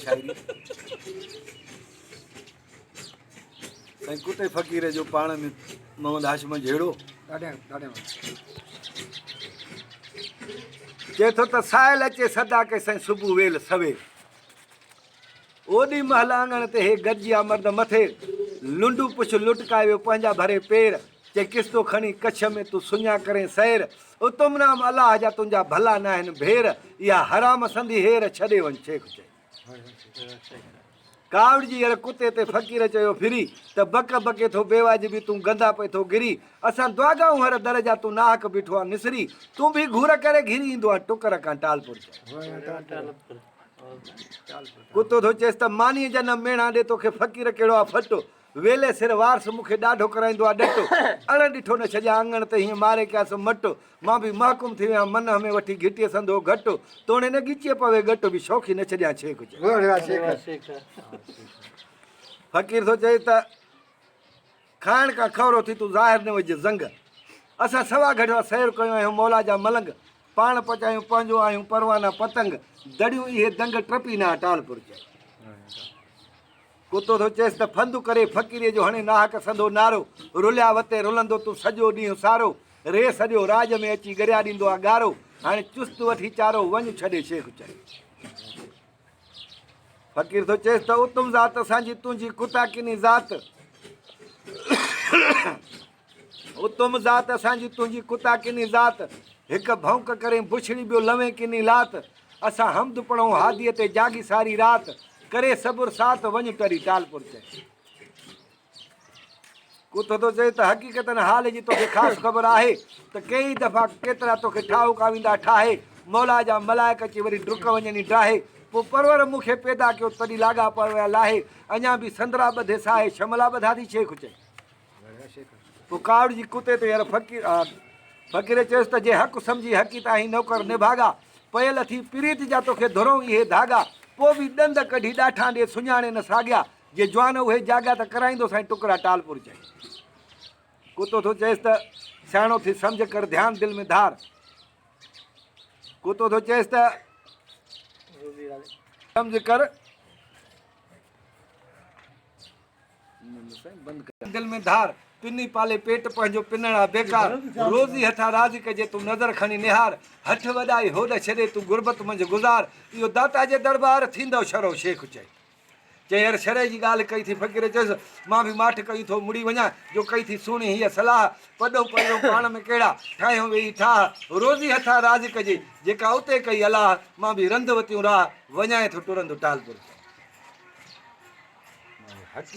शायरी ऐं कुते फ़क़ीर जो पाण में मोहम्मद हाशिम जहिड़ो चए थो त साहिल अचे सदा के साईं सुबुह वेल सवेर ओॾी महिल आंगण ते हे गॾिजिया मर्द मथे लुंडू पुछ लुटकाए वियो पंहिंजा भरे पेर चए किस्तो खणी कच्छ में तूं सुञा करे सैर उतमनाम अलाह जा तुंहिंजा भला न आहिनि भेर इहा हराम संधी हेर छॾे वञ शेख चए कावड़ जी अर कुते ते फ़क़ीर चयो फिरी त बक बके थो बेवाजिबी तूं गंदा पे थो गिरी असां दुआगाऊं हर दर जा तूं नाहक बीठो आहे निसरी तूं बि घूर करे घिरी ईंदो आहे टुकर खां टालपुर कुतो थो चएसि त मानीअ जनम मेणा ॾे तोखे फ़क़ीर कहिड़ो आहे फटो वेले सिर वारस मूंखे ॾाढो कराईंदो आहे ॾटो अण ॾिठो न छॾिया आंगण ते हीअं मारे कयासि मटो मां बि महकुम थी विया मन में वठी घिटीअ संदो घटो तोणे न ॻिचीअ पवे घटो बि शौक़ी न छॾिया छेक फ़क़ीर थो चए त खाइण खां ख़बरो थी तूं ज़ाहिर न विझ ज़ंग असां सवा घड़ा सैर कयूं आहियूं मौला जा मलंग पाण पचायूं पंहिंजो आहियूं परवाना पतंग दड़ियूं इहे दंग टपी न टालपुर चए कुतो थो चएसि त फंदु करे फ़क़ीर जो हणे नाहक संदो नारो रुलिया वते रुलंदो तूं सॼो ॾींहुं सारो रे सॼो राज में अची गरिया ॾींदो आहे ॻारो हाणे चुस्त वठी चारो वञ छॾे शेख चए फ़क़ीर थो चएसि त उतम ज़ात असांजी तुंहिंजी कुता किनी ज़ात उतम ज़ात असांजी तुंहिंजी कुता किनी ज़ात हिकु भौंक करे बुछड़ी ॿियो लवे किनी लात असां हमद पढ़ूं हादीअ ते जागी सारी राति करे सबुर साथ वञ टरी टालपुर चए कुतो थो चए त हक़ीक़तनि हाल जी तोखे ख़ासि ख़बर आहे त कई दफ़ा केतिरा तोखे ठाहु कावींदा ठाहे मौला जा मलाइक अची वरी डुक वञनि ठाहे पोइ परवर मूंखे पैदा कयो तॾहिं लाॻा पविया लाहे अञा बि संदरा ॿधे साहे शमला ॿधा थी शेख चए पोइ कावड़ जी कुते ते यार फ़क़ीर चयोसि त जे हक़ सम्झी हक़ी ताईं नौकर निभागा पयल थी प्रीत जा तोखे धुरऊं इहे धागा पोइ बि ॾंद कढी ॾाठा ॾे सुञाणे न साॻिया जे जवान उहे जाॻिया त कराईंदो साईं टुकड़ा टालपुर चए कुतो थो चएसि त सियाणो थी सम्झ कर ध्यानु दिलि में धार कुतो थो चएसि त सम्झ कर दिलि में धार पिनी पाले पेट पंहिंजो पिनणा बेकार रोज़ी हथा राज़ी कजे तूं नज़र खणी निहार हठ वॾाई होॾ छॾे तूं गुरबत मंझि गुज़ार इहो दाता जे दरबार थींदो शरो शेख चए चए यार शरय जी ॻाल्हि कई थी फ़क़ीर चयोसि मां बि माठ कई थो मुड़ी वञा जो कई थी सुहिणी हीअ सलाह पॾो पहिरियों पाण में कहिड़ा ठाहियूं वेही ठाह रोज़ी हथा राज़ कजे जेका उते कई अलाह मां बि रंध वतियूं राह वञाए थो टुरंदो टालपुर